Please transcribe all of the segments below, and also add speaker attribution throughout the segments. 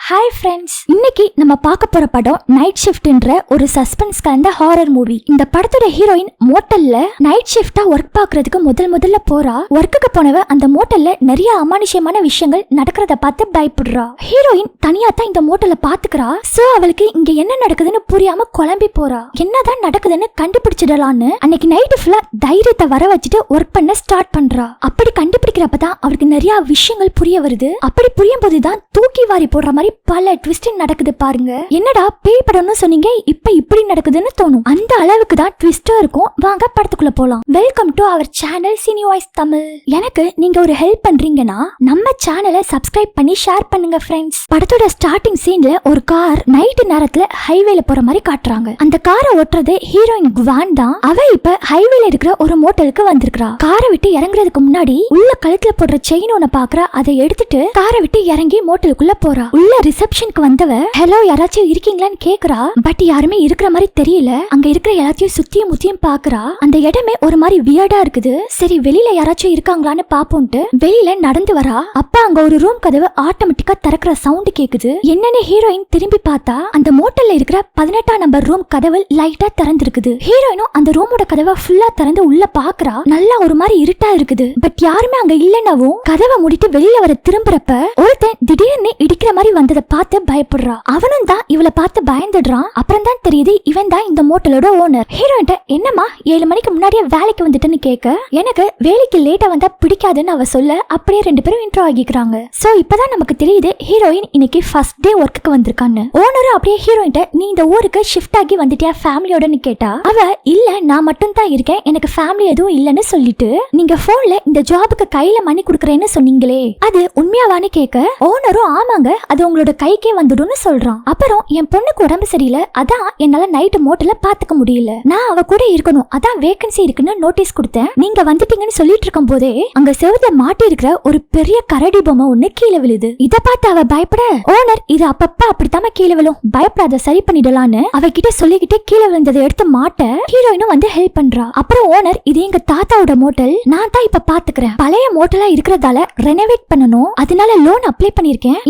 Speaker 1: Hi friends, இன்னைக்கு நம்ம பார்க்க போற படம் நைட் ஷிஃப்ட்ன்ற ஒரு சஸ்பென்ஸ் கலந்த ஹாரர் மூவி. இந்த படத்தோட ஹீரோயின் மோட்டல்ல நைட் ஷிஃப்டா ஒர்க் பாக்குறதுக்கு முதல்ல போறா. ஒர்க்குக்கு போனவ அந்த மோட்டல்ல நிறைய அமானுஷ்யமான விஷயங்கள் நடக்கிறத பார்த்து பயப்படுறா. ஹீரோயின் தனியா தான் இந்த மோட்டலை பாத்துக்கிறா. சோ அவளுக்கு இங்க என்ன நடக்குதுன்னு புரியாம குழம்பி போறா. என்னதான் நடக்குதுன்னு கண்டுபிடிச்சிடலான்னு அன்னைக்கு நைட்டு ஃபுல்லா தைரியத்தை வர வச்சுட்டு ஒர்க் பண்ண ஸ்டார்ட் பண்றா. அப்படி கண்டுபிடிக்கிறப்பதான் அவளுக்கு நிறைய விஷயங்கள் புரிய வருது. அப்படி புரியும் போதுதான் தூக்கி வாரி போடுற மாதிரி பல ட்விஸ்ட் நடக்குது பாருங்க. என்னடா பேய் படம்னு சொன்னீங்க, இப்ப இப்படி நடக்குதுன்னு தோணும். அந்த அளவுக்கு தான் ட்விஸ்டா இருக்கும். வாங்க படத்துக்குள்ள போலாம். Welcome to our channel Cine Voice Tamil. எனக்கு நீங்க ஒரு ஹெல்ப் பண்றீங்கன்னா நம்ம சேனலை சப்ஸ்கிரைப் பண்ணி ஷேர் பண்ணுங்க ஃப்ரெண்ட்ஸ். படத்தோட ஸ்டார்டிங் சீன்ல ஒரு கார் நைட் நேரத்துல ஹைவேல போற மாதிரி காட்டுறாங்க. அந்த காரை ஓட்டுறது ஹீரோயின் குவான் தான். அவ இப்ப ஹைவேல இருக்கிற ஒரு மோட்டலுக்கு வந்திருக்கா. காரை விட்டு இறங்குறதுக்கு முன்னாடி உள்ள கழுத்துல போடுற செயின் ஒண்ணு பாக்குறா. அதை எடுத்துட்டு காரை விட்டு இறங்கி மோட்டலுக்குள்ள போறா. உள்ள ரிசப்ஷனுக்கு வந்தவ ஹலோ யாராச்சும் இருக்கீங்களான்னு கேக்குறா. பட் யாருமே இருக்கிற மாதிரி தெரியல. அங்க இருக்கிற எல்லாத்தையும் சுத்தியும் முத்தியும் பாக்குறா. அந்த இடமே ஒரு மாதிரி வியர்டா இருக்குது. சரி வெளியில யாராச்சும் இருக்காங்களான்னு பாப்போம்ட்டு வெளியில நடந்து வரா. அப்ப அங்க ஒரு ரூம் கதவு ஆட்டோமேட்டிக்கா திறக்கிற சவுண்ட் கேக்குது. என்னன்னு ஹீரோயின் திரும்பி பார்த்தா அந்த மோட்டல்ல இருக்கிற 18ஆம் நம்பர் ரூம் கதவு லைட்டா திறந்திருக்குது. ஹீரோயினும் அந்த ரூமோட கதவை ஃபுல்லா திறந்து உள்ள பாக்குறா. நல்லா ஒரு மாதிரி இருட்டா இருக்குது. பட் யாருமே அங்க இல்லைனாவும் கதவை மூடிட்டு வெளியில வர திரும்புறப்ப ஒருத்தன் திடீர்னு இடிக்கிற மாதிரி வந்ததை பார்த்து பயப்படுறா. அவனும் தான் இவளை பார்த்து பயந்துடுறான். அப்புறம் தான் தெரியுது இவன் தான் இந்த மோட்டலோட ஓனர். ஹீரோயின்ட்ட என்னம்மா 7 மணிக்கு முன்னாடியே வேலைக்கு வந்துட்டுன்னு கேட்க, எனக்கு வேலைக்கு லேட்டா வந்தா பிடிக்காதுன்னு அவ சொல்ல அப்படியே 2 பேரும் இன்ட்ரோ ஆகிக்கிறாங்க. சோ இப்பதான் நமக்கு தெரியுது ஹீரோயின் இன்னைக்கு ஃபர்ஸ்ட் டே ஒர்க்குக்கு வந்திருக்கான்னு. ஓனரும் அப்படியே ஹீரோயின்ட்ட நீ இந்த ஊருக்கு ஷிஃப்ட் ஆகி வந்துட்டியா ஃபேமிலியோடன்னு கேட்டா, அவ இல்ல நான் மட்டும் தான் இருக்கேன், எனக்கு ஃபேமிலி எதுவும் இல்லன்னு சொல்லிட்டு, நீங்க போன்ல இந்த ஜாபுக்கு கையில மணி குடுக்கறேன்னு சொன்னீங்களே அது உண்மையாவான்னு கேட்க, ஓனரும் ஆமாங்க அது உங்களோட கைக்கே வந்துடும்னு சொல்றான். அப்புறம் என் பொண்ணுக்கு உடம்பு சரியில்லை, அதான் என்னால நைட்டு மோட்டல பாத்துக்க முடியல, நான் அவ கூட இருக்கணும், அதான் வேகன்சி இருக்குன்னு நோட்டீஸ் கொடுத்தேன், நீங்க வந்துட்டீங்கன்னு சொல்லிட்டு இருக்கும் போதே அங்க செவுத்துல மாட்டி இருக்கிற ஒரு பெரிய கரடி பொம்மை ஒண்ணு கீழே விழுது. இத பார்த்து அவ பயப்பட, ஓனர் இது அப்பப்ப அப்படித்தாம கீழே விழும், பயப்படாத சரி பண்ணிடலான்னு அவகிட்ட சொல்லிக்கிட்டே கீழே விழுந்ததை எடுத்து மாட்ட ஹீரோயினும் வந்து ஹெல்ப் பண்றா. அப்புறம் ஓனர் இது எங்க தாத்தாவோட மோட்டல், நான் தான் இப்ப பாத்துக்கிறேன், பழைய மோட்டலா இருக்கிறதால ரெனோவேட் பண்ணணும், அதனால லோன் அப்ளை பண்ணிருக்கேன்,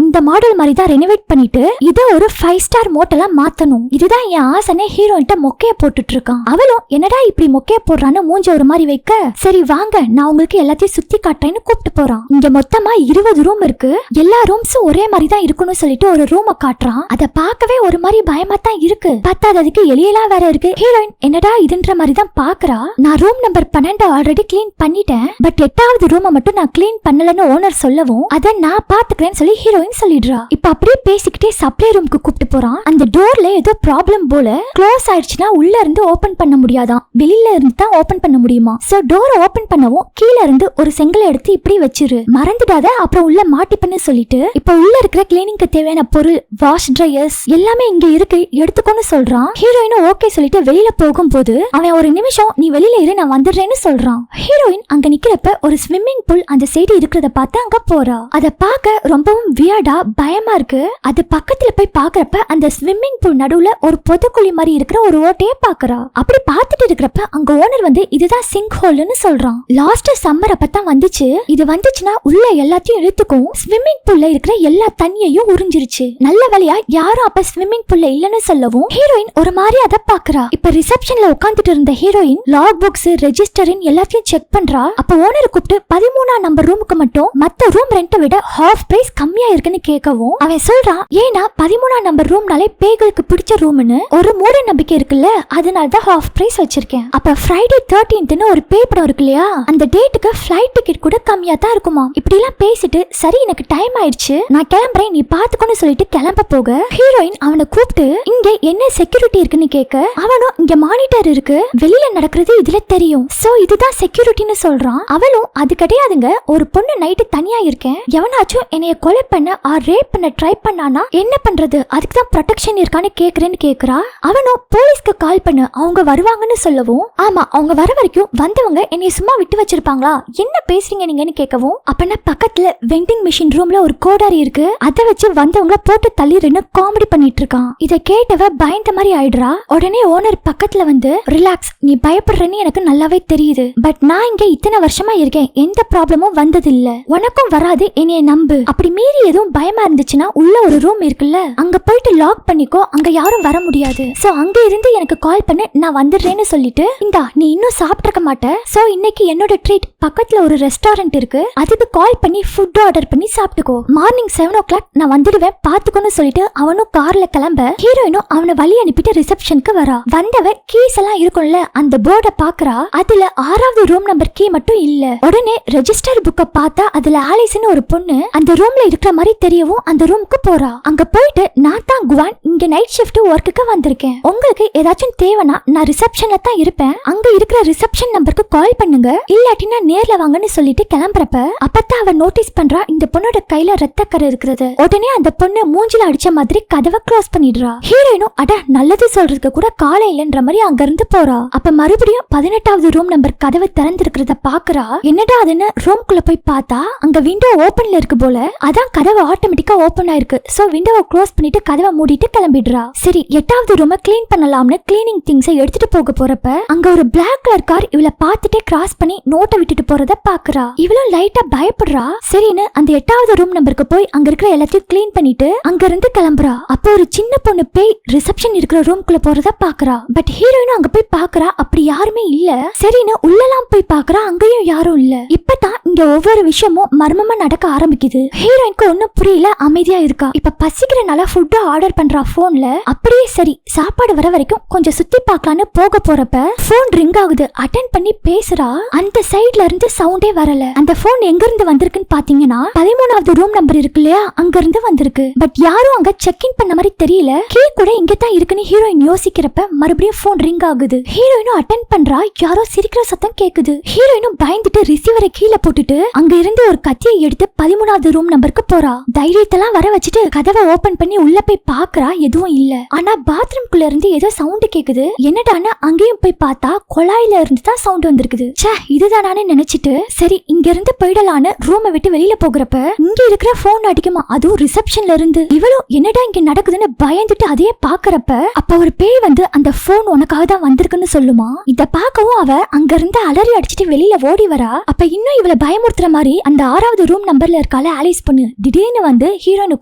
Speaker 1: இந்த மாடல் மாதிரி தான் ரெனோவேட் பண்ணிட்டு இத ஒரு 5 ஸ்டார் மோட்டலா மாத்தணும், இதுதான் என் ஆசைன்னு ஹீரோயின்ட்ட மொக்கைய போட்டுட்டு இருக்கான். அவளும் என்னடா இப்படி மொக்கைய போடுறான்னு மூஞ்ச ஒரு மாதிரி வைக்க, சரி வாங்க நான் உங்களுக்கு எல்லாத்தையும் சுத்தி காட்டுறேன்னு கூப்பிட்டு போறான். இங்க மொத்தமா 20 ரூம் இருக்கு, எல்லா ரூம்ஸும் ஒரே மாதிரி தான் இருக்கணும்னு சொல்லிட்டு ஒரு ரூமை காட்டுறான். அதை பார்க்கவே ஒரு மாதிரி பயமா தான் இருக்கு, பத்தாததுக்கு எலியெல்லாம் வேற இருக்கு. ஹீரோயின் என்னடா இதுன்ற மாதிரி தான் பாக்குறா. நான் ரூம் நம்பர் 12 ஆல்ரெடி கிளீன் பண்ணிட்டேன், பட் 8வது ரூமை மட்டும் நான் கிளீன் பண்ணலன்னு ஓனர் சொல்லவும் அதை நான் பாத்துக்கிறேன்னு சொல்லி ஹீரோயின் சொல்லிடுறா. இப்ப அப்படியே பேசிக்கிட்டே சப்ளை ரூமுக்கு கூப்பிட்டு போறான். அந்த டோர்ல ஏதோ ப்ராப்ளம் போல, க்ளோஸ் ஆயிடுச்சுன்னா உள்ள இருந்து ஓபன் பண்ண முடியாதான், வெளியில இருந்து தான் ஓபன் பண்ண முடியுமா. சோ டோர் ஓபன் பண்ணவும் கீழே இருந்து ஒரு செங்கலை எடுத்து இப்படி வச்சிரு, மறந்துடாத அப்புறம் உள்ள மாட்டிப்பன்னு சொல்லிட்டு இப்ப உள்ள இருக்கிற கிளீனிங்க்கு தேவையான பொருள் வாஷ் ட்ரையர்ஸ் எல்லாமே இங்க இருக்கு எடுத்துக்கோன்னு சொல்றான். ஹீரோயினும் ஓகே சொல்லிட்டு வெளியில போகும்போது அவன் ஒரு நிமிஷம் நீ வெளியில இரு நான் வந்துடுறேன்னு சொல்றான். ஹீரோயின் அங்க நிக்கிறப்ப ஒரு ஸ்விம்மிங் பூல் அந்த சைடு இருக்கிறத பார்த்து அங்க போறா. அதை பார்க்க ரொம்பவும் வியர்டா பயமா இருக்கு. அது பக்கத்துல போய் பாக்குறப்ப அந்த ஸ்விம்மிங் பூல் நடுவுல ஒரு பொதுக்குழி மாதிரி இருக்கிற ஒரு ஓட்டையே பாக்குறா. அப்படி பார்த்துட்டு இருக்கிறப்ப அங்க ஓனர் வந்து இதுதான் சிங்க் ஹோல்னு சொல்றான். லாஸ்ட் சம்மர் அப்பதான் வந்துச்சு, இது வந்துச்சுன்னா உள்ள எல்லாத்தையும் இழுத்துக்கும், ஸ்விம்மிங் பூல்ல இருக்கிற எல்லா தண்ணியையும் உறிஞ்சிருச்சு. நல்ல வேலையா யாரும் அப்ப ஸ்விம்மிங் பூல்ல இல்லன்னு சொல்லவும் ஹீரோயின் ஒரு மாதிரி அதை பாக்குறா. இப்ப ரிசப்ஷன்ல உட்காந்துட்டு இருந்த ஹீரோயின் லாக் புக்ஸ் ரெஜிஸ்டரின் எல்லாத்தையும் செக் பண்றா. அப்ப ஓனர் கூப்பிட்டு 13ஆம் நம்பர் ரூமுக்கு மட்டும் மத்த ரூம் ரெண்ட்டை விட ஹாஃப் பிரைஸ் கம்மியா இருக்குன்னு கேட்கவும் அவன் சொல்றான், ஏன்னா 13ஆம் நம்பர் ரூம்னாலே பேய்களுக்கு பிடிச்ச ரூம்னு ஒரு மூட நம்பிக்கை இருக்குல்ல, அதனாலதான் ஹாஃப் பிரைஸ் வச்சிருக்கேன். அப்ப ஃப்ரைடே 13th ஒரு பேய் படம் இருக்கு இல்லையா, அந்த டேட்டுக்கு ஃபிளைட் டிக்கெட் கூட கம்மியா தான் இருக்குமா. இப்படி எல்லாம் பேசிட்டு சரி எனக்கு டைம் ஆயிடுச்சு நான் கிளம்புறேன் நீ பாத்துக்கோன்னு சொல்லிட்டு கிளம்ப போக ஹீரோயின் அவனை கூப்பிட்டு இங்க என்ன செக்யூரிட்டி இருக்குன்னு கேட்க, அவனும் இங்க மானிட்டர் இருக்கு, வெளியில நடக்கிறது இதுல தெரியும், சோ இதுதான் செக்யூரிட்டின்னு சொல்றான். அவளும் அது கிடையாதுங்க, ஒரு பொண்ணு நைட்டு தனியா இருக்கேன், எவனாச்சும் என்னைய கொலை பண்ண ஆர் ரேப் பண்ண ட்ரை பண்ணானா என்ன பண்றது, அதுக்கு தான் ப்ரொடெக்ஷன் இருக்கான்னு கேக்குறேன்னு கேக்குறா. அவனும் போலீஸ்க்கு கால் பண்ணு அவங்க வருவாங்கன்னு சொல்லவும், ஆமா அவங்க வர வரைக்கும் வந்தவங்க என்னைய சும்மா விட்டு வச்சிருப்பாங்களா, என்ன பேசுறீங்க நீங்கன்னு கேட்கவும், அப்பனா பக்கத்துல வெண்டிங் மிஷின் ரூம்ல ஒரு கோடாரி இருக்கு, அதை வச்சு வந்தவங்கள போட்டு தள்ளிடுன்னு காமெடி பண்ணிட்டு இருக்கான். இதை கேட்டவ பயந்த மாதிரி ஆயிடுறா. உடனே ஓனர் பக்கத்துல வந்து ரிலாக்ஸ் நீ பயப்படுறன்னு எனக்கு நல்லாவே தெரியுது, பட் நான் இங்க இத்தனை வருஷமா இருக்கேன் எந்த ப்ராப்ளமும் வந்தது இல்ல, உனக்கும் வராது என்னைய நம்பு, அப்படி மீறி எதுவும் பயமா இருந்துச்சுன்னா உள்ள ஒரு ரூம் இருக்குல்ல, அங்க போயிட்டு லாக் பண்ணிக்கோ, அங்க யாரும் வர முடியாது. சோ அங்க இருந்து எனக்கு கால் பண்ணு, நான் வந்துடுறேன்னு சொல்லிட்டு, இந்தா நீ இன்னும் சாப்பிட்டிருக்க மாட்ட, சோ இன்னைக்கு என்னோட ட்ரீட், பக்கத்துல ஒரு ரெஸ்டாரண்ட் இருக்கு, அதுக்கு கால் பண்ணி ஃபுட் ஆர்டர் பண்ணி சாப்பிட்டுக்கோ, மார்னிங் 7 o'clock நான் வந்துடுவேன் பாத்துக்கோன்னு சொல்லிட்டு அவனும் கார்ல கிளம்ப ஹீரோயினும் அவனை வழி அனுப்பிட்டு ரிசப்ஷனுக்கு வரா. வந்தவ கீஸ் எல்லாம் இருக்கும்ல, அந்த போர்டை பாக்குறா. அதுல 6வது ரூம் நம்பர் கீ மட்டும் இல்ல. உடனே ரெஜிஸ்டர் புக்க பார்த்தா அதுல ஆலிஸ்னு ஒரு பொண்ணு அந்த ரூம்ல இருக்கிற மாதிரி தெரியவும் அந்த ரூமுக்கு போறா. அங்க போயிட்டு நான் தான் குவான், இங்க நைட் ஷிஃப்ட் ஒர்க்குக்கு வந்திருக்கேன், உங்களுக்கு ஏதாச்சும் தேவைனா நான் ரிசப்ஷன்ல தான் இருப்பேன், அங்க இருக்கிற ரிசப்ஷன் நம்பருக்கு கால் பண்ணுங்க, இல்லாட்டினா நேர்ல வாங்கன்னு சொல்லிட்டு கிளம்புறப்ப அப்பதான் அவ நோட்டீஸ் பண்றா இந்த பொண்ணோட கையில ரத்தக்கரை இருக்கிறது. உடனே அந்த பொண்ணு மூஞ்சில அடிச்ச மாதிரி கதவை க்ளோஸ் பண்ணிடுறா. ஹீரோயினும் அட நல்லது சொல்றதுக்கு கூட காலை இல்லன்ற மாதிரி அங்க இருந்து போறா. அப்ப மறுபடியும் 18வது ரூம் நம்பர் கதவை திறந்திருக்கிறத பாக்குறா. என்னடா அதுன்னு ரூம்குள்ள போய் பார்த்தா அங்க விண்டோ ஓபன்ல இருக்கு போல, அதான் கதவை ஆட்டோமேட்டிக்கா ஓபன் ஆயிருக்கு. சோ விண்டோவை க்ளோஸ் பண்ணிட்டு கதவை மூடிட்டு கிளம்பிடுறா. சரி 8வது ரூமை கிளீன் பண்ணலாம்னு கிளீனிங் திங்ஸை எடுத்துட்டு போக போறப்ப அங்க ஒரு பிளாக் கலர் கார் இவளை பார்த்துட்டே கிராஸ் பண்ணி நோட்டை விட்டுட்டு போறத பாக்குறா. இவளும் லைட்டா பயப்படுறா. சரின்னு அந்த 8வது ரூம் நம்பருக்கு போய் அங்க இருக்கிற எல்லாத்தையும் கிளீன் பண்ணிட்டு அங்க இருந்து கிளம்புறா. அப்போ ஒரு சின்ன பொண்ணு பேய் ரிசப்ஷன் இருக்கிற ரூம்குள்ள போறத பாக்குறா. பட் ஹீரோயினும் அங்க போய் பாக்குறா, அப்படி யாருமே இல்ல. சரின்னு உள்ளலாம் போய் பாக்குறா, அங்கேயும் யாரும் இல்ல. இப்பதான் இங்க ஒவ்வொரு விஷயமும் மர்மமா நடக்க ஆரம்பிக்குது. ஹீரோயினுக்கு ஒன்னும் புரியல, அமைதியா இருக்கா. இப்ப பசிக்கிறனால ஃபுட் ஆர்டர் பண்றா போன்ல. அப்படியே சரி சாப்பாடு வர வரைக்கும் கொஞ்சம் சுத்தி பார்க்கலான்னு போக போறப்ப போன் ரிங் ஆகுது. அட்டென்ட் பண்ணி பேசுறா. அந்த சைட்ல இருந்து சவுண்டே வரல. அந்த போன் எங்க இருந்து வந்திருக்குன்னு பாத்தீங்கன்னா 13வது ரூம் நம்பர் இருக்கு இல்லையா, அங்க இருந்து வந்திருக்கு. பட் யாரும் அங்க செக் இன் பண்ண மாதிரி தெரியல. கீ கூட இங்க தான் இருக்குன்னு ஹீரோயின் யோசிக்கிறப்ப மறுபடியும் போன் ரிங் ஆகுது. ஹீரோயினும் அட்டென்ட் பண்றா. யாரோ சிரிக்கிற சத்தம் கேக்குது. ஹீரோயினும் பயந்துட்டு ரிசீவரை கீழே போட்டுட்டு அங்க இருந்து ஒரு கத்தியை எடுத்து 13வது ரூம் நம்பருக்கு போறா. தைரியத்தெல்லாம் வர வச்சுட்டு கதவை ஓபன் பண்ணி உள்ள போய் பாக்குறா, எதுவும் இல்ல. ஆனா பாத்ரூம்குள்ள இருந்து ஏதோ சவுண்ட் கேக்குது. என்னடான்னு அங்கேயும் போய் பார்த்தா குழாயில இருந்து தான் சவுண்ட் வந்திருக்குது. ச்சே இதுதானே நினைச்சிட்டு சரி இங்க இருந்து போயிடலான்னு ரூமை விட்டு வெளியில போகிறப்ப இங்க இருக்கிற போன் அடிக்குமா, அதுவும் ரிசப்ஷன்ல இருந்து. இவளும் என்னடா இங்க நடக்குதுன்னு பயந்துட்டு அதையே பாக்குறப்ப அப்ப ஒரு பேய் வந்து அந்த போன் உனக்காக தான் வந்திருக்குன்னு சொல்லுமா. இத பாக்கவும் அவ அங்க இருந்து அலறி அடிச்சுட்டு வெளியில ஓடி வரா. அப்ப இன்னும் இவளை பயமுறுத்துற மாதிரி அந்த 6வது ரூம் நம்பர்ல இருக்கால ஆலிஸ் பொண்ணு திடீர்னு வந்து ஹீரோயினை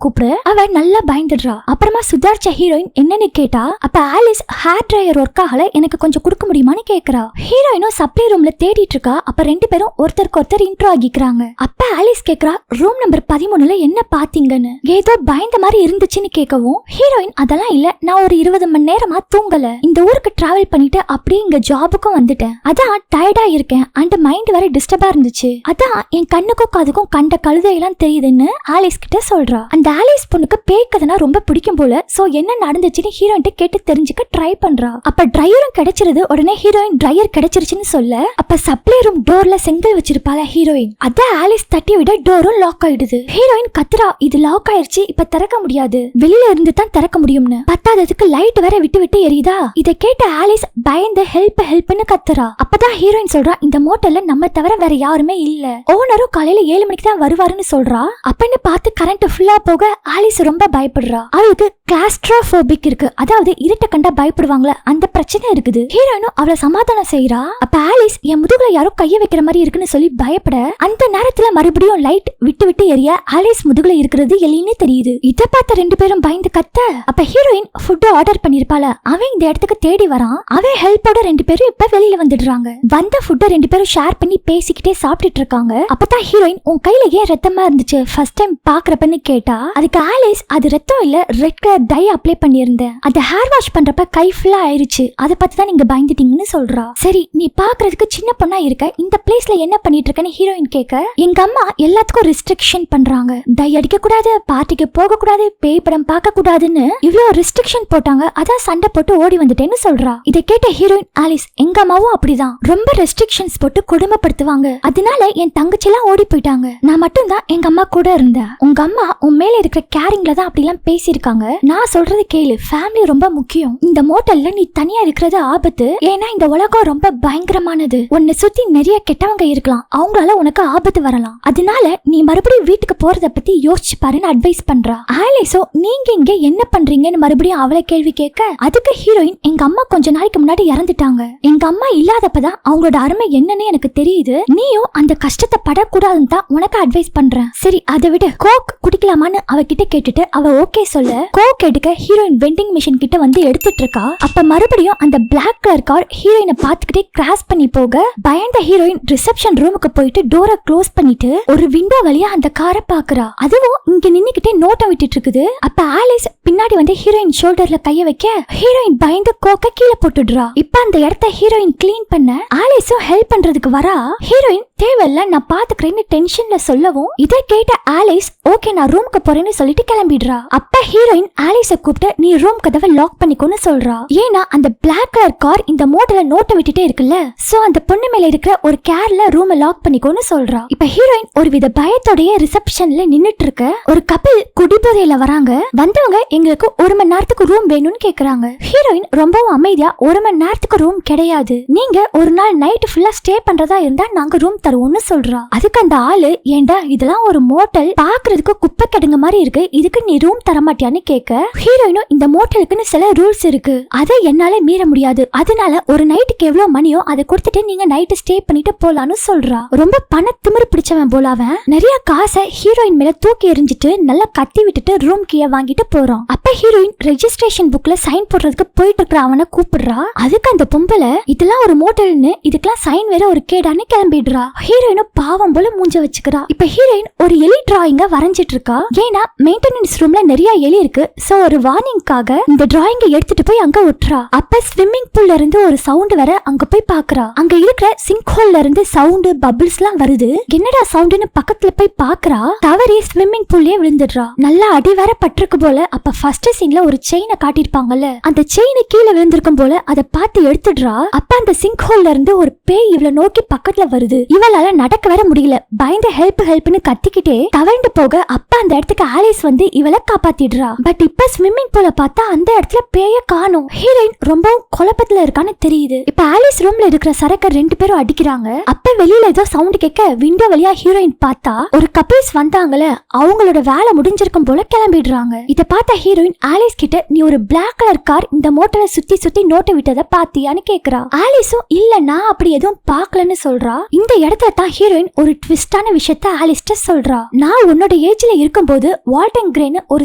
Speaker 1: கூப்பிடு. அவ நல்லா பயந்துடுறா. அப்புறமா சுதாரிச்ச ஹீரோயின் என்னன்னு கேட்டா அப்ப ஆலிஸ் ஹேர் ட்ரையர் ஒர்க் ஆகல, எனக்கு கொஞ்சம் கொடுக்க முடியுமான்னு கேக்குறா. ஹீரோயினும் சப்ளை ரூம்ல தேடிட்டு இருக்கா. அப்ப 2 பேரும் ஒருத்தருக்கு ஒருத்தர் இன்ட்ரோ ஆகிக்கிறாங்க. அப்ப ஆலிஸ் கேக்குறா ரூம் நம்பர் 13ல என்ன பாத்தீங்கன்னு. ஏதோ பயந்த மாதிரி இருந்துச்சுன்னு கேட்கவும் ஹீரோயின் அதெல்லாம் இல்ல, நான் ஒரு 20 மணி நேரமா தூங்கல, இந்த ஊருக்கு டிராவல் பண்ணிட்டு அப்படியே இங்க ஜாபுக்கும் வந்துட்டேன், அதான் டயர்டா இருக்கேன் அண்ட் மைண்ட் வேற டிஸ்டர்பா இருந்துச்சு, அதான் என் கண்ணுக்கும் காதுக்கும் கண்ட கழுதையெல்லாம் தெரியுதுன்னு ஆலிஸ் கிட்ட சொல்றா. அந்த ஆலிஸ் பொண்ணுக்கு பேய்க்கதுனா ரொம்ப பிடிக்கும் போல. சோ என்ன நடந்துச்சுன்னு ஹீரோயின் கேட்டு தெரிஞ்சுக்க ட்ரை பண்றா. அப்ப டிரையரும் கிடைச்சிருது. உடனே ஹீரோயின் டிரையர் கிடைச்சிருச்சுன்னு சொல்ல அப்ப சப்ளை ரூம் டோர்ல செங்கல் வச்சிருப்பாள ஹீரோயின், அத ஆலிஸ் தட்டி விட டோரும் லாக் ஆயிடுது. ஹீரோயின் கத்துறா, இது லாக் ஆயிருச்சு, இப்ப திறக்க முடியாது, வெளியில இருந்து தான் திறக்க முடியும்னு. பத்தாததுக்கு லைட் வேற விட்டு விட்டு எரியுதா. இத கேட்ட ஆலிஸ் பயந்து ஹெல்ப் ஹெல்ப்னு கத்துறா. அப்பதான் ஹீரோயின் சொல்றா இந்த மோட்டல்ல நம்ம தவிர வேற யாருமே இல்ல, ஓனரும் காலையில 7 மணிக்கு தான் வருவாருன்னு சொல்றா. அப்பன்னு பார்த்து கரண்ட் ஃபுல்லா போக ஆலிஸ் ரொம்ப பயப்படுறா. அவளுக்கு கிளாஸ்ட்ரோபோபிக் இருக்கு, அதாவது இருட்ட கண்டா பயப்படுவாங்களா அந்த பிரச்சனை இருக்குது. ஹீரோயினும் அவளை சமாதானம் செய்யறா. அப்ப ஆலிஸ் என் முதுகுல யாரோ கைய வைக்கிற மாதிரி இருக்குன்னு சொல்லி பயப்பட அந்த நேரத்துல மறுபடியும் லைட் விட்டு விட்டு எரிய ஆலிஸ் முதுகுல இருக்கிறது எலின்னு தெரியுது. இத பார்த்த 2 பேரும் பயந்து கத்த அப்ப ஹீரோயின் ஃபுட் ஆர்டர் பண்ணிருப்பாள, அவன் இந்த இடத்துக்கு தேடி வரான். அவன் ஹெல்ப்போட 2 பேரும் இப்ப வெளியில வந்துடுறாங்க. வந்த ஃபுட்டை 2 பேரும் ஷேர் பண்ணி பேசிக்கிட்டே சாப்பிட்டுட்டு இருக்காங்க. அப்பதான் ஹீரோயின் உன் கையில ஏன் ரத்தமா இருந்துச்சு ஃபர்ஸ்ட் டைம் பாக்குறப்பன்னு கேட்டா அதுக்கு ஆலிஸ் அது ரத்தம் இல்ல, ரெட் கலர் டை அப்ளை பண்ணியிருந்தேன், அது ஹேர் வாஷ் பண்றப்ப கை ஃபுல்லா ஆயிருச்சு, அதை பத்தி தான் நீங்க பயந்துட்டீங்கன்னு சொல்றா. சரி நீ பாக்குறதுக்கு சின்ன பொண்ணா இருக்க, இந்த பிளேஸ்ல என்ன பண்ணிட்டு இருக்கன்னு ஹீரோயின் கேட்க எங்க அம்மா எல்லாத்துக்கும் ரெஸ்ட்ரிக்ஷன் பண்றாங்க, டை அடிக்க கூடாது, பார்ட்டிக்கு போக கூடாது, பேய் படம் பார்க்க கூடாதுன்னு இவ்வளவு ரெஸ்ட்ரிக்ஷன் போட்டாங்க, அதான் சண்டை போட்டு ஓடி வந்துட்டேன்னு சொல்றா. இதை கேட்ட ஹீரோயின் ஆலிஸ் எங்க அம்மாவும் அப்படிதான் ரொம்ப ரெஸ்ட்ரிக்ஷன்ஸ் போட்டு கொடுமைப்படுத்துவாங்க, அதனால என் தங்கச்சி எல்லாம் ஓடி போயிட்டாங்க, நான் மட்டும் தான் எங்க அம்மா கூட இருந்தேன், உங்க அம்மா உன் மேல இருக்கிற கேரிங்ல தான் அப்படி எல்லாம் பேசியிருக்காங்க, நான் சொல்றது கேளு, ஃபேமிலி ரொம்ப முக்கியம், இந்த மோட்டல்ல நீ தனியா இருக்கிறது ஆபத்து, ஏன்னா இந்த உலகம் ரொம்ப பயங்கரமானது, உன்னை சுத்தி நிறைய கெட்டவங்க இருக்கலாம், அவங்களால உனக்கு ஆபத்து வரலாம், அதனால நீ மறுபடியும் வீட்டுக்கு போறத பத்தி யோசிச்சு பாருன்னு அட்வைஸ் பண்றா. ஆலிஸோ நீங்க இங்க என்ன பண்றீங்கன்னு மறுபடியும் அவளை கேள்வி கேட்க அதுக்கு ஹீரோயின் எங்க அம்மா கொஞ்ச நாளைக்கு முன்னாடி இறந்துட்டாங்க, எங்க அம்மா இல்லாதப்பதான் அவங்களோட அருமை என்னன்னு எனக்கு தெரியுது, நீயும் அந்த கஷ்டத்தை படக்கூடாதுன்னு தான் உனக்கு அட்வைஸ் பண்றேன், சரி அதை விட கோக் குடிக்க குடிக்கலாமான்னு அவகிட்ட கேட்டுட்டு அவ ஓகே சொல்ல கோக் எடுக்க ஹீரோயின் வெண்டிங் மிஷின் கிட்ட வந்து எடுத்துட்டு இருக்கா. அப்ப மறுபடியும் அந்த பிளாக் கலர் கார் ஹீரோயினை பாத்துக்கிட்டே கிராஸ் பண்ணி போக பயந்த ஹீரோயின் ரிசப்ஷன் ரூமுக்கு போயிட்டு டோரை க்ளோஸ் பண்ணிட்டு ஒரு விண்டோ வழியா அந்த காரை பாக்குறா. அதுவும் இங்க நின்னுக்கிட்டே நோட்டம் விட்டுட்டு இருக்குது. அப்ப ஆலிஸ் பின்னாடி வந்து ஹீரோயின் ஷோல்டர்ல கைய வைக்க ஹீரோயின் பயந்து கோக்க கீழே போட்டுடுறா. இப்ப அந்த இடத்த ஹீரோயின் கிளீன் பண்ண ஆலிஸும் ஹெல்ப் பண்றதுக்கு வரா. ஹீரோயின் தேவையில்ல நான் பாத்துக்கிறேன்னு டென்ஷன்ல சொல்லவும் இதை கேட்ட ஆலிஸ் ஓகே நான் ரூமுக்கு போறேன்னு சொல்லிட்டு கிளம்பிடுறா. அப்ப ஹீரோயின் ஆலிஸ கூப்பிட்டு நீ ரூம் கதவை லாக் பண்ணிக்கோன்னு சொல்றா. ஏன்னா அந்த பிளாக் கலர் கார் இந்த மோட்டல நோட்ட விட்டுட்டே இருக்குல்ல, சோ அந்த பொண்ணு மேல இருக்கிற ஒரு கேர்ல ரூமை லாக் பண்ணிக்கோன்னு சொல்றா. இப்ப ஹீரோயின் ஒரு வித பயத்தோடைய ரிசப்ஷன்ல நின்னுட்டு இருக்க ஒரு கப்பிள் குடிபோதையில வராங்க. வந்தவங்க எங்களுக்கு 1 மணி நேரத்துக்கு ரூம் வேணும்னு கேக்குறாங்க. ஹீரோயின் ரொம்பவும் அமைதியா 1 மணி நேரத்துக்கு ரூம் கிடையாது, நீங்க ஒரு நாள் நைட் ஃபுல்லா ஸ்டே பண்றதா இருந்தா நாங்க ரூம் தருவோம்னு சொல்றா. அதுக்கு அந்த ஆளு ஏண்டா இதெல்லாம் ஒரு மோட்டல் பாக்குறதுக்கு குப்பை கிடங்க மாதிரி இருக்கு, இதுக்கு நீ ரூம் தர மாட்டியான்னு கேட்க ஹீரோயினும் இந்த மோட்டலுக்குன்னு சில ரூல்ஸ் இருக்கு, அதை என்னால மீற முடியாது, அதனால ஒரு நைட்டுக்கு எவ்வளவு மணியோ அதை கொடுத்துட்டு நீங்க நைட்டு ஸ்டே பண்ணிட்டு போலான்னு சொல்றா. ரொம்ப பண திமிரு பிடிச்சவன் போல அவன் நிறைய காசை ஹீரோயின் மேல தூக்கி எறிஞ்சிட்டு நல்லா கத்தி விட்டுட்டு ரூம் கீயை வாங்கிட்டு போறான். அப்ப ஹீரோயின் ரெஜிஸ்ட்ரேஷன் புக்ல சைன் போடுறதுக்கு போயிட்டு இருக்கிற அவனை கூப்பிடுறா. அதுக்கு அந்த பொம்பளை இதெல்லாம் ஒரு மோட்டல்னு இதுக்கெல்லாம் சைன் வேற ஒரு கேடான்னு கிளம்பிடுறா. ஹீரோயினும் பாவம் போல மூஞ்ச வச்சுக்கிறா. இப்ப ஹீரோயின் ஒரு எலி டிராயிங்க வரைஞ்சிட்டு இருக்கா. ஏன்னா மெயின்டெனன்ஸ் ரூம்ல நிறைய எலி இருக்கு, சோ ஒரு வார்னிங்காக இந்த டிராயிங்க எடுத்துட்டு போய் அங்க ஒட்டுறா. அப்ப ஸ்விம்மிங் பூல்ல இருந்து ஒரு சவுண்ட் வர அங்க போய் பாக்குறா. அங்க இருக்கிற சிங்க் ஹோல்ல இருந்து சவுண்ட் பபிள்ஸ் எல்லாம் வருது. என்னடா சவுண்ட்னு பக்கத்துல போய் பாக்குறா. தவறி ஸ்விம்மிங் பூல்லயே விழுந்துடுறா. நல்லா அடி வர பட்டிருக்கு போல. அப்ப ஃபர்ஸ்ட் சீன்ல ஒரு செயினை காட்டிருப்பாங்கல்ல, அந்த செயின் கீழே விழுந்திருக்கும் போல அதை பார்த்து எடுத்துடுறா. அப்ப அந்த சிங்க் ஹோல்ல இருந்து ஒரு பேய் இவளை நோக்கி பக்கத்துல வருது. இவளால நடக்க வர முடியல. பயந்து ஹெல்ப்னு கத்திக்கிட்டே தவழ்ந்து போக அப்ப அந்த இடத்துக்கு ஆலிஸ் வந்து இவளை காப்பாத்திடுறா. பட் இப்ப ஸ்விம்மிங் பூல பார்த்தா அந்த இடத்துல பேய காணோம். ஹீரோயின் ரொம்ப குழப்பத்துல இருக்கான்னு தெரியுது. இப்ப ஆலிஸ் ரூம்ல இருக்கிற சரக்க 2 பேரும் அடிக்கிறாங்க. அப்ப வெளியில ஏதோ சவுண்ட் கேட்க விண்டோ வழியா ஹீரோயின் பார்த்தா ஒரு கப்பிள்ஸ் வந்தாங்கல, அவங்களோட வேலை முடிஞ்சிருக்கும் போல கிளம்பிடுறாங்க. இத பார்த்த ஹீரோயின் ஆலிஸ் கிட்ட நீ ஒரு பிளாக் கலர் கார் இந்த மோட்டரை சுத்தி சுத்தி நோட்ட விட்டதை பாத்தியான்னு கேக்குறா. ஆலிஸும் இல்ல நான் அப்படி எதுவும் பாக்கலன்னு சொல்றா. இந்த இடத்துல தான் ஹீரோயின் ஒரு ட்விஸ்டான விஷயத்த ஆலிஸ்ட சொல்றா. நான் உன்னோட ஏஜ்ல இருக்கும்போது வால்டன் கிரேன் ஒரு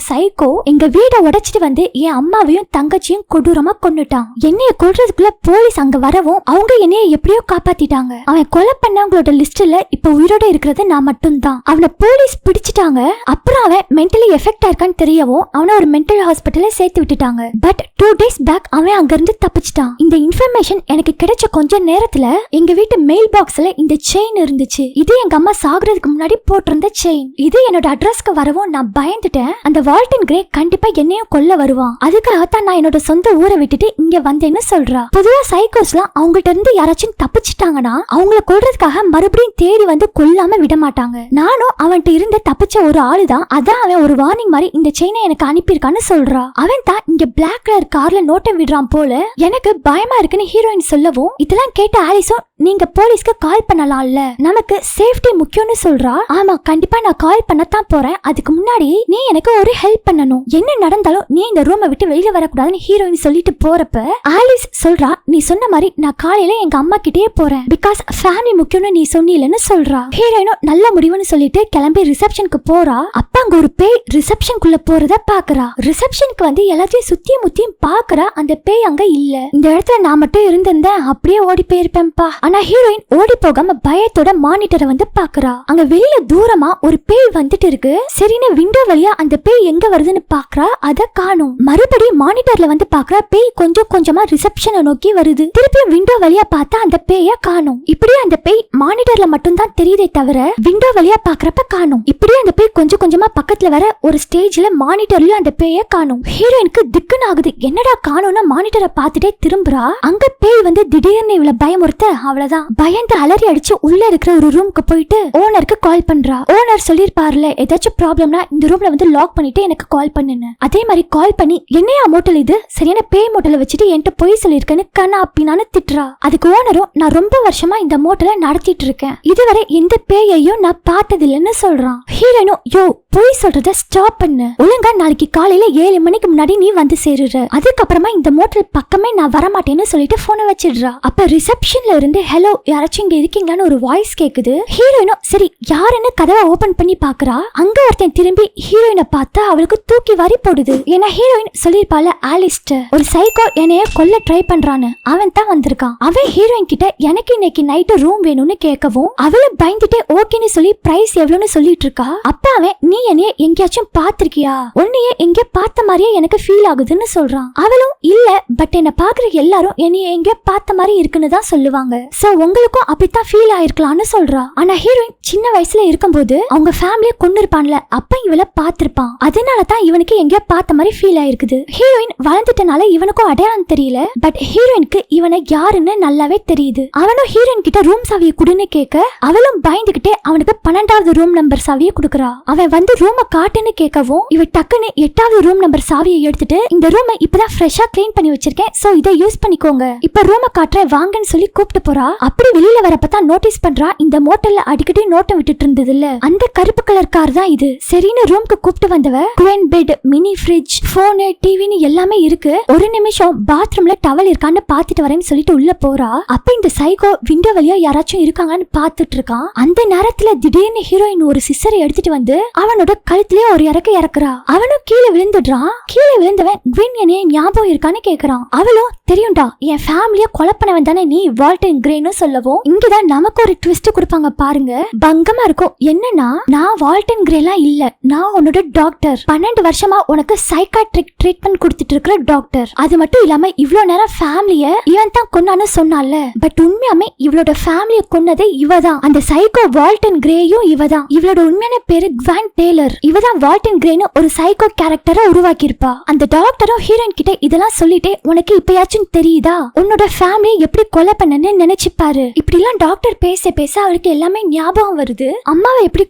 Speaker 1: சைக்கோ எங்க வீட உடைச்சிட்டு வந்து என் அம்மாவையும் தங்கச்சியும் கொடூரமா கொன்னுட்டான். என்னைய கொல்றதுக்குள்ள போலீஸ் அங்க வரவும் அவங்க என்னைய எப்படியோ காப்பாத்திட்டாங்க. அவன் கொலை பண்ணவங்களோட லிஸ்ட்ல இப்ப உயிரோட இருக்கிறது நான் மட்டும்தான். அவனை போலீஸ் பிடிச்சிட்டாங்க. அப்புறம் அவன் மென்டலி எஃபெக்ட் இருக்கான்னு தெரியவும் அவனை ஒரு மென்டல் ஹாஸ்பிட்டல்ல சேர்த்து விட்டுட்டாங்க. பட் 2 days பேக் அவன் அங்க இருந்து தப்பிச்சிட்டான். இந்த இன்ஃபர்மேஷன் எனக்கு கிடைச்ச கொஞ்ச நேரத்துல எங்க வீட்டு மெயில் பாக்ஸ்ல இந்த செயின் இருந்துச்சு. இது எங்க அம்மா சாகுறதுக்கு முன்னாடி போட்டிருந்த செயின். இது என்னோட அட்ரஸ்க்கு வரவும் நான் பயந்துட்டேன். அந்த வால்டன் கிரே கண்டிப்பா என்னையும் கொல்ல வருவான். அதுக்காகத்தான் நான் என்னோட சொந்த ஊரை விட்டுட்டு இங்க வந்தேன்னு சொல்றா. பொதுவா சைக்கோஸ்லாம் அவங்கள்ட்ட இருந்து யாராச்சும் தப்பிச்சிட்டாங்கன்னா அவங்கள கொல்றதுக்காக மறுபடியும் தேடி வந்து கொல்லாம விட மாட்டாங்க. நானும் அவன்கிட்ட இருந்து தப்பிச்ச ஒரு ஆளுதான். அதான் அவன் ஒரு வார்னிங் மாதிரி இந்த செயினை எனக்கு அனுப்பியிருக்கான்னு சொல்றா. அவன் தான் இங்க பிளாக் கலர் கார்ல நோட்டம் விடுறான் போல. எனக்கு பயமா இருக்குன்னு ஹீரோயின் சொல்லவும் இதெல்லாம் கேட்ட ஆலிஸும் நீங்க போலீஸ்க்கு கால் பண்ணலாம்ல, நமக்கு சேஃப்டி முக்கியம்னு சொல்றா. ஆமா கண்டிப்பா நான் கால் பண்ணத்தான் போறேன். அதுக்கு முன்னாடி நீ எனக்கு ஒரு ஹெல்ப் பண்ணணும். என்ன நடந்தாலும் நீ இந்த ரூமை விட்டு வெளியில வரக்கூடாதுன்னு ஹீரோயின் சொல்லிட்டு போறப்ப ஆலிஸ் சொல்றா நீ சொன்ன மாதிரி நான் காலையில எங்க அம்மா கிட்டே போறேன். பிகாஸ் ஃபேமிலி முக்கியம்னு நீ சொன்னீலன்னு சொல்றா. ஹீரோயினும் நல்ல முடிவுன்னு சொல்லிட்டு கிளம்பி ரிசப்ஷனுக்கு போறா. அப்ப அங்க ஒரு பேய் ரிசப்ஷனுக்குள்ள போறத பாக்குறா. ரிசப்ஷனுக்கு வந்து எல்லாத்தையும் சுத்தியும் முத்தியும் பாக்குறா. அந்த பேய் அங்க இல்ல. இந்த இடத்துல நான் மட்டும் இருந்திருந்தேன் அப்படியே ஓடி போயிருப்பேன்பா. ஆனா ஹீரோயின் ஓடி போகாம பயத்தோட மானிட்டரை வந்து பாக்குறா. அங்க வெளியில தூரமா ஒரு பேய் வந்துட்டு இருக்கு. சரின்னு விண்டோ வழியா அந்த பேய் எங்க வருதுன்னு பாக்குறா. அத காணோம். மறுபடியும் மானிட்டர்ல வந்து பாக்குறா. பேய் கொஞ்சம் கொஞ்சமா ரிசப்ஷனை நோக்கி வருது. திருப்பியும் விண்டோ வழியா பார்த்தா அந்த பேய காணோம். இப்படியே அந்த பேய் மானிட்டர்ல மட்டும் தான் தெரியுதே தவிர விண்டோ வழியா பாக்குறப்ப காணோம். இப்படியே அந்த பேய் கொஞ்சம் கொஞ்சமா பக்கத்துல வர ஒரு ஸ்டேஜ்ல மானிட்டர்லயும் அந்த பேய காணோம். ஹீரோயினுக்கு திக்குன்னு ஆகுது. என்னடா காணோம்னு மானிட்டரை பார்த்துட்டே திரும்புறா. அங்க பேய் வந்து திடீர்னு இவளை பயமுறுத்த அவ்வளவுதான் பயந்து அலறி அடிச்சு உள்ள இருக்கிற ஒரு ரூமுக்கு போயிட்டு ஓனருக்கு கால் பண்றா. ஓனர் சொல்லிருப்பாருல ஏதாச்சும் ப்ராப்ளம்னா இந்த ரூம்ல வந்து லாக் பண்ணிட்டு எனக்கு கால் பண்ணுன்னு. அதே மாதிரி கால் பண்ணி என்னையா மோட்டல் இது, சரியான பேய் மோட்டலை வச்சுட்டு என்கிட்ட பொய் சொல்லிருக்கேன்னு கண்ணா அப்பினான்னு திட்டுறா. அதுக்கு ஓனரும் நான் ரொம்ப வருஷமா இந்த மோட்டலை நடத்திட்டு இருக்கேன், இதுவரை எந்த பேயையும் நான் பார்த்தது இல்லைன்னு சொல்றான். ஹீரோனும் யோ பொய் சொல்றத ஸ்டாப் பண்ணு, ஒழுங்கா நாளைக்கு காலையில 7 மணிக்கு முன்னாடி நீ வந்து சேருற, அதுக்கப்புறமா இந்த மோட்டல் பக்கமே நான் வரமாட்டேன்னு சொல்லிட்டு போனை வச்சிடுறா. அப்ப ரிசப்ஷன்ல இருந்து ஹலோ யாராச்சும் இங்க இருக்கீங்களான்னு ஒரு ஒரு வாய்ஸ் கேக்குது. ஹீரோயினும் சரி யாருன்னு கதவை ஓபன் பண்ணி பாக்குறா. அங்க ஒருத்தன் திரும்பி ஹீரோயினை பார்த்தா அவளுக்கு தூக்கி வாரி போடுது. ஏன்னா ஹீரோயின் சொல்லிருப்பால ஆலிஸ்ட் ஒரு சைக்கோ என்னைய கொல்ல ட்ரை பண்றான்னு, அவன் தான் வந்திருக்கான். அவன் ஹீரோயின் கிட்ட எனக்கு இன்னைக்கு நைட்டு ரூம் வேணும்னு கேட்கவும் அவளை பயந்துட்டே ஓகேன்னு சொல்லி பிரைஸ் எவ்வளவுன்னு சொல்லிட்டு இருக்கா. அப்ப அவன் நீ என்னைய எங்கேயாச்சும் பாத்திருக்கியா, உன்னைய எங்க பார்த்த மாதிரியே எனக்கு ஃபீல் ஆகுதுன்னு சொல்றான். அவளும் இல்ல பட் என்ன பாக்குற எல்லாரும் என்னைய எங்க பார்த்த மாதிரி இருக்குன்னு தான் சொல்லுவாங்க, சோ உங்களுக்கும் அப்படித்தான் ஃபீல் ஆயிருக்கலாம்னு சொல்றா. ஆனா ஹீரோயின் சின்ன வயசுல இருக்கும்போது அவங்க ஃபேமிலியை கொண்டு இருப்பான்ல, அப்ப இவளை பார்த்திருப்பான், அதனாலதான் இவனுக்கு எங்க பார்த்த மாதிரி ஃபீல் ஆயிருக்குது. ஹீரோயின் வளர்ந்துட்டனால இவனுக்கும் அடையாளம் தெரியல, பட் ஹீரோயினுக்கு இவனை யாருன்னு நல்லாவே தெரியுது. அவனும் ஹீரோயின் கிட்ட ரூம் சாவியை குடுன்னு கேட்க அவளும் பயந்துகிட்டே அவனுக்கு 12வது ரூம் நம்பர் சாவியை கொடுக்கறா. அவன் வந்து ரூமை காட்டுன்னு கேட்கவும் இவ டக்குன்னு 8வது ரூம் நம்பர் சாவியை எடுத்துட்டு இந்த ரூமை இப்பதான் ஃப்ரெஷ்ஷா கிளீன் பண்ணி வச்சிருக்கேன், சோ இதை யூஸ் பண்ணிக்கோங்க, இப்ப ரூமை காட்டுற வாங்கன்னு சொல்லி கூப்பிட்டு போறா. அப்படி வெளியில வரப்பதான் நோட்டீஸ் பண்றா இந்த மோட்டல்ல அடிக்கடி நோட்டம் விட்டுட்டு இருந்தது இல்ல, அந்த கருப்பு கலர் கார் தான் இது. சரின்னு ரூம்க்கு கூப்பிட்டு வந்தவ குவீன் பெட், மினி ஃப்ரிட்ஜ், போனு, டிவின்னு எல்லாமே இருக்கு, ஒரு நிமிஷம் பாத்ரூம்ல டவல் இருக்கான்னு பாத்துட்டு வரேன்னு சொல்லிட்டு உள்ள போறா. அப்ப இந்த சைக்கோ விண்டோ வழியா யாராச்சும் இருக்காங்கன்னு பாத்துட்டு இருக்கான். அந்த நேரத்துல திடீர்னு ஹீரோயின் ஒரு சிசரை எடுத்துட்டு வந்து அவனோட கழுத்திலே ஒரு இறக்குறா. அவனும் கீழே விழுந்துடுறான். கீழே விழுந்தவன் குவீன் என்னைய ஞாபகம் இருக்கான்னு கேக்குறான். அவளும் தெரியும்டா என் ஃபேமிலிய கொலை பண்ணவன் தானே நீ வால்டன் கிரேன்னு சொல்லவும் இங்கதான் நமக்கு ஒரு ட்விஸ்ட் கொடுப்பாங்க பாருங்க, பங்கமா இருக்கும். என்னன்னா நான் வால்டன் கிரேலாம் இல்ல, நான் உன்னோட டாக்டர், 12 வருஷமா உனக்கு சைக்காட்ரிக் ட்ரீட்மெண்ட் கொடுத்துட்டு இருக்கிற டாக்டர். அது மட்டும் இல்லாம இவ்வளவு நேரம் ஃபேமிலிய இவன் தான் கொன்னான்னு சொன்னால, பட் உண்மையாமே இவளோட ஃபேமிலிய கொன்னதே இவதான், அந்த சைக்கோ வால்டன் கிரேயும் இவதான். இவளோட உண்மையான பேரு குவான் டேலர், இவதான் வால்டன் கிரேன்னு ஒரு சைக்கோ கேரக்டரை உருவாக்கி இருப்பா. அந்த டாக்டரும் ஹீரோயின் கிட்ட இதெல்லாம் சொல்லிட்டே உனக்கு இப்பயாச்சும் தெரியுதா உன்னோட ஃபேமிலியை எப்படி கொலை பண்ணன்னு நினைச்சுப்பாரு. இப்படி எல்லாம் டாக்டர் பேச பேச அவளுக்கு எல்லாமே ஞாபகம் வருது. அம்மாவை எப்படி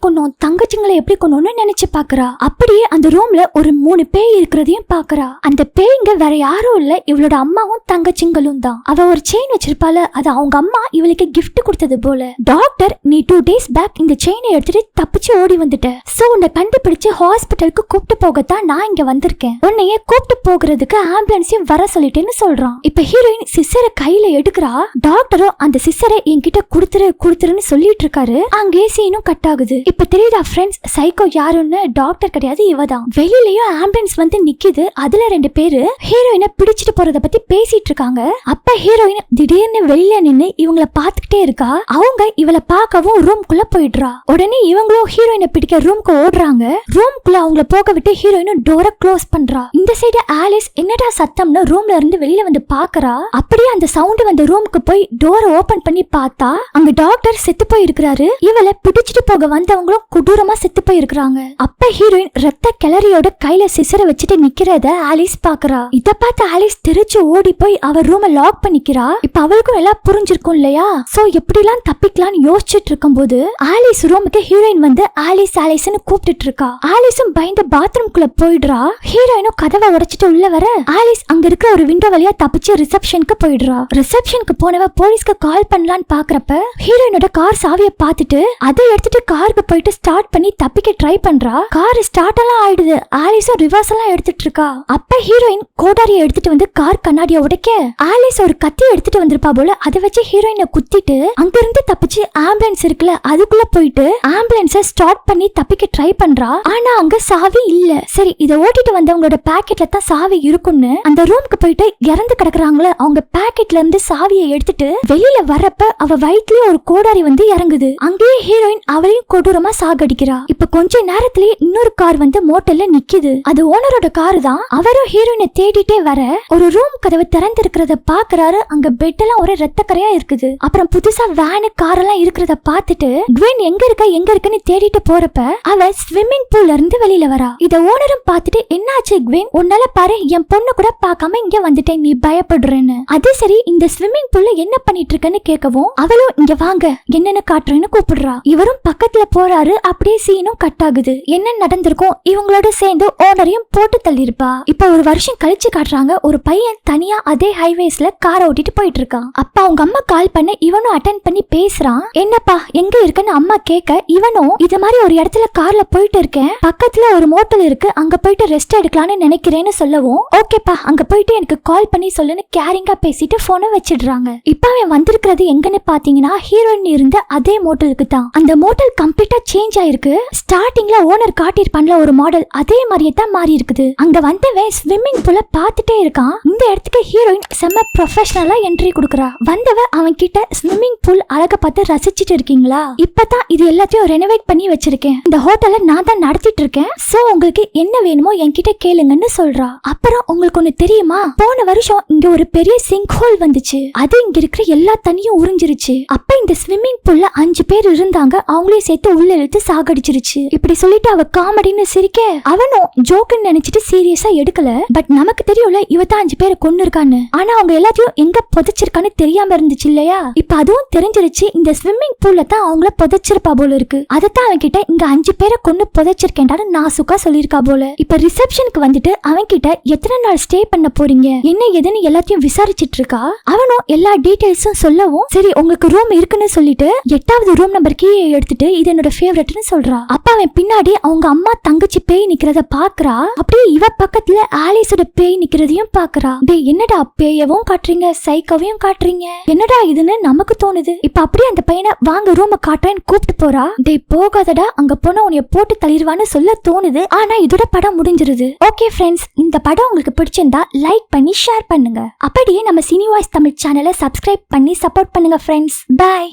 Speaker 1: கொன்னோம், தங்கச்சிங்களை எப்படி கொன்னோம்னு நினைச்சு பாக்குறா. அப்படியே அந்த ரூம்ல ஒரு 3 பேய் இருக்கிறதையும் பாக்குறா. அந்த பேய்ங்க வேற யாரும் இல்ல, இவளோட அம்மாவும் தங்கச்சிங்களும் தான். அவ ஒரு செயின் வச்சிருப்பால, அது அவங்க அம்மா இவளுக்கு கிஃப்ட் கொடுத்தது போல. டாக்டர் நீ 2 days பேக் இந்த செயினை எடுத்துட்டு தப்பிச்சு ஓடி வந்துட்ட, சோ உன்னை கண்டுபிடிச்சு ஹாஸ்பிட்டலுக்கு கூப்பிட்டு போகத்தான் நான் இங்க வந்திருக்கேன், உன்னையே கூப்பிட்டு போகிறதுக்கு ஆம்புலன்ஸையும் வர சொல்லிட்டேன்னு சொல்றான். இப்ப ஹீரோயின் சிசரை கையில எடுக்கிறா. டாக்டரும் அந்த சிசரை என்கிட்ட குடுத்துருன்னு சொல்லிட்டு இருக்காரு. அங்கே சீனும் கட் ஆகுது. இப்ப தெரியுதா ஃப்ரெண்ட்ஸ், சைக்கோ யாருன்னு? டாக்டர் கிடையாது, இவதான். வெளியிலயும் ஆம்புலன்ஸ் வந்து நிக்குது, அதுல 2 பேரு ஹீரோயினை பிடிச்சிட்டு போறத பத்தி பேசிட்டு இருக்காங்க. அப்ப ஹீரோயின் திடீர்னு வெளியில நின்னு இவங்கள பாத்துக்கிட்டே இருக்கா. அவங்க இவளை பார்க்கவும் ரூம்குள்ள போயிடுறா. உடனே இவங்களும் ஹீரோயினை பிடிக்க ரூம்க்கு ஓடுறாங்க. ரூம்குள்ள அவங்கள போக விட்டு ஹீரோயினும் டோரை க்ளோஸ் பண்றா. இந்த சைடு ஆலிஸ் என்னடா சத்தம்னு ரூம்ல இருந்து வெளியில வந்து பாக்குறா. அப்படியே அந்த சவுண்ட் வந்து ரூமுக்கு போய் டோரை ஓபன் பண்ணி பார்த்தா அங்க டாக்டர் செத்து போய் இருக்கிறாரு. இவளை பிடிச்சிட்டு போக வந்தவங்களும் கொடூரமா செத்து போய் இருக்கிறாங்க. அப்ப ஹீரோயின் ரத்த கிளறியோட கையில சிசரை வச்சுட்டு நிக்கிறத ஆலிஸ் பாக்குறா. இத பார்த்து ஆலிஸ் தெரிச்சு ஓடி போய் அவ ரூமை லாக் பண்ணிக்கிறா. இப்ப அவளுக்கும் எல்லாம் புரிஞ்சிருக்கும் இல்லையா, சோ எப்படிலாம் தப்பிக்கலாம்னு யோசிச்சுட்டு இருக்கும் போது ஆலிஸ் ரூமுக்கு ஹீரோயின் வந்து ஆலிஸ்னு கூப்பிட்டு இருக்கா. ஆலிஸும் பயந்து பாத்ரூம்குள்ள போயிடுறா. ஹீரோயினும் கதவை உடைச்சிட்டு உள்ள வர ஆலிஸ் அங்க இருக்கிற ஒரு விண்டோ வழியா தப்பிச்சு ரிசப்ஷனுக்கு போயிடுறா. ரிசப்ஷனுக்கு போனவ போலீஸ்க்கு கால் பண்ணலான்னு பாக்குறப்ப ஹீரோயினோட கார் சாவியை பார்த்துட்டு அதை எடுத்துட்டு காருக்கு போயிட்டு ஸ்டார்ட் பண்ணி தப்பிக்க ட்ரை பண்றா. கார் ஸ்டார்ட் எல்லாம் ஆயிடுது. ஆலிஸும் ரிவர்ஸ் எல்லாம் எடுத்துட்டு இருக்கா. அப்ப ஹீரோயின் கோடாரியை எடுத்துட்டு வந்து கார் கண்ணாடியை உடைக்க ஆலிஸ் ஒரு கத்தி எடுத்துட்டு வந்திருப்பா போல, அதை வச்சு ஹீரோயினை குத்திட்டு அங்க இருந்து தப்பிச்சு ஆம்புலன்ஸ் இருக்குல்ல அதுக்குள்ள போயிட்டு ஆம்புலன்ஸை ஸ்டார்ட் பண்ணி தப்பிக்க ட்ரை பண்றா. ஆனா அங்க சாவி இல்ல. சரி இதை ஓட்டிட்டு வந்தவங்களோட பாக்கெட்ல தான் சாவி இருக்குன்னு அந்த ரூமுக்கு போயிட்டு இறந்து கிடக்குறாங்களே அவங்க பாக்கெட்ல இருந்து சாவியை எடுத்துட்டு வெளியில வரப்ப அவ வயிற்றுலயே ஒரு கோடாரி வந்து இறங்குது. அங்கேயே ஹீரோயின் அவளையும் கொடூரமா சாகடிக்கிறா. இப்ப கொஞ்ச நேரத்திலேயே இன்னொரு கார் வந்து மோட்டல்ல நிக்குது. அது ஓனரோட காரு தான். அவரும் ஹீரோயினை தேடிட்டே வர ஒரு ரூம் கதவு திறந்து இருக்கிறத பாக்குறாரு. அங்க பெட் எல்லாம் ஒரே ரத்தக்கரையா இருக்குது. அப்புறம் புதுசா வேனு கார் எல்லாம் இருக்கிறத பாத்துட்டு குவென் எங்க இருக்குன்னு தேடிட்டு போறப்ப அவ ஸ்விம்மிங் பூல்ல இருந்து வெளியில வரா. இத ஓனரும் பாத்துட்டு என்னாச்சு குவென், உன்னால பாரு என் பொண்ணு கூட பார்க்காம இங்க வந்துட்டேன், நீ பயப்படுறேன்னு. அது சரி இந்த ஸ்விம்மிங் பூல்ல என்ன பண்ணிட்டு இருக்கன்னு கேட்கவும் அவளும் இங்க வாங்க என்னன்னு காட்டுறேன்னு கூப்பிடுறா. இவரும் பக்கத்துல போறாரு. அப்படியே சீனும் கட் ஆகுது. என்ன நடந்திருக்கும், இவங்களோட சேர்ந்து ஓனரையும் போட்டு தள்ளிருப்பா. இப்ப ஒரு வருஷம் கழிச்சு காட்டுறாங்க. ஒரு பையன் தனியா அதே ஹைவேஸ்ல காரை ஓட்டிட்டு போயிட்டு இருக்கான். அப்ப அவங்க அம்மா கால் பண்ண இவனும் அட்டென்ட் பண்ணி பேசுறான். என்னப்பா எங்க இருக்குன்னு அம்மா கேட்க இவனும் இது மாதிரி ஒரு இடத்துல கார்ல போயிட்டு இருக்கேன், பக்கத்துல ஒரு மோட்டல் இருக்கு, அங்க போயிட்டு ரெஸ்ட் எடுக்கலாம்னு நினைக்கிறேன்னு சொல்லவும் ஓகேப்பா அங்க போயிட்டு எனக்கு கால் பண்ணி சொல்லுன்னு கேரிங்கா பேசிட்டு போனை வச்சிடுறாங்க. இப்ப அவன் வந்திருக்கிறது எங்கன்னு பாத்தீங்கன்னா ஹீரோயின் இருந்த அதே மோட்டலுக்கு தான். அந்த மோட்டல் கம்ப்ளீட்டா சேஞ்ச் ஆயிருக்கு. ஸ்டார்டிங்ல ஓனர் காட்டியிருப்பான்ல ஒரு மாடல், அதே மாதிரியே தான் மாறி இருக்குது. அங்க வந்தவன் ஸ்விம்மிங் பூல பாத்துட்டே இருக்கான். இந்த இடத்துக்கு ஹீரோயின் செம்ம ப்ரொஃபஷனலா என்ட்ரி கொடுக்கறா. வந்தவ அவன் கிட்ட ஸ்விம்மிங் பூல் அழக பார்த்து ரசிச்சிட்டு இருக்கீங்களா? இப்பதான் இது எல்லாத்தையும் ரெனோவேட் பண்ணி வச்சிருக்கேன். இந்த ஹோட்டலை நான் தான் நடத்திட்டு இருக்கேன். சோ உங்களுக்கு என்ன வேணுமோ என்கிட்ட கேளுங்கன்னு சொல்றா. அப்புறம் உங்களுக்கு ஒண்ணு தெரியுமா, போன வருஷம் இங்க ஒரு பெரிய சிங்க் ஹோல் வந்துச்சு. அது இங்க இருக்கிற எல்லா தண்ணியும் உறிஞ்சிருச்சு. அப்ப இந்த ஸ்விம்மிங் பூல்ல 5 பேர் இருந்தாங்க, அவங்களையும் சேர்த்து உள்ள இழுத்து சாகடிச்சிருச்சு. இப்படி சொல்லிட்டு அவ காமெடின்னு சிரிக்க, அவனும் ஜோக்குன்னு நினைச்சிட்டு சீரியஸா எடுக்கல. பட் நமக்கு தெரியும்ல இவ தான் 5 பேரை கொன்னு இருக்கான்னு. ஆனா அவங்க எல்லாத்தையும் எங்க புதைச்சிருக்கான்னு தெரியாம இருந்துச்சு இல்லையா? இப்ப அதுவும் தெரிஞ்சிருச்சு. இந்த ஸ்விம்மிங் பூல்ல தான் அவங்கள புதைச்சிருப்பா போல இருக்கு. அதத்தான் அவன் கிட்ட இங்க 5 பேரை கொன்னு புதைச்சிருக்கேன்டான்னு நாசுக்கா சொல்லிருக்கா போல. இப்ப ரிசப்ஷனுக்கு வந்துட்டு அவன் கிட்ட எத்தனை நாள் ஸ்டே பண்ண போறீங்க, என்ன ஏதுன்னு எல்லாத்தையும் விசாரிச்சிட்டு இருக்கா. அவனும் எல்லா டீடைல்ஸும் சொல்லவும், சரி உங்களுக்கு ரூம் இருக்குன்னு சொல்லிட்டு 8வது ரூம் நம்பர் கீ எடுத்துட்டு இது என்னோட ஃபேவரட்னு சொல்றா. அப்ப அவன் பின்னாடி அவங்க அம்மா தங்கச்சி பேய் நிக்கிறத பாக்குறா. அப்படியே இவ பக்கத்துல ஆலிஸோட பேய் நிக்கிறதையும் பாக்குறா. டேய் என்னடா பேயவும் காட்டுறீங்க சைக்கோவையும் காட்டுறீங்க, என்னடா இதுன்னு நமக்கு தோணுது. இப்ப அப்படியே அந்த பையனை வாங்க ரூம காட்டுறேன்னு கூப்பிட்டு போறா. டேய் போகாதடா, அங்க போனா உன்னைய போட்டு தள்ளிடுவான்னு சொல்ல தோணுது. ஆனா இதோட படம் முடிஞ்சிருது. ஓகே ஃப்ரெண்ட்ஸ், இந்த படம் உங்களுக்கு பிடிச்சிருந்தா லைக் பண்ணி ஷேர் பண்ணுங்க. அப்படியே நம்ம சினி வாய்ஸ் தமிழ் சேனலை சப்ஸ்கிரைப் பண்ணி சப்போர்ட் பண்ணுங்க ஃப்ரெண்ட்ஸ். பை.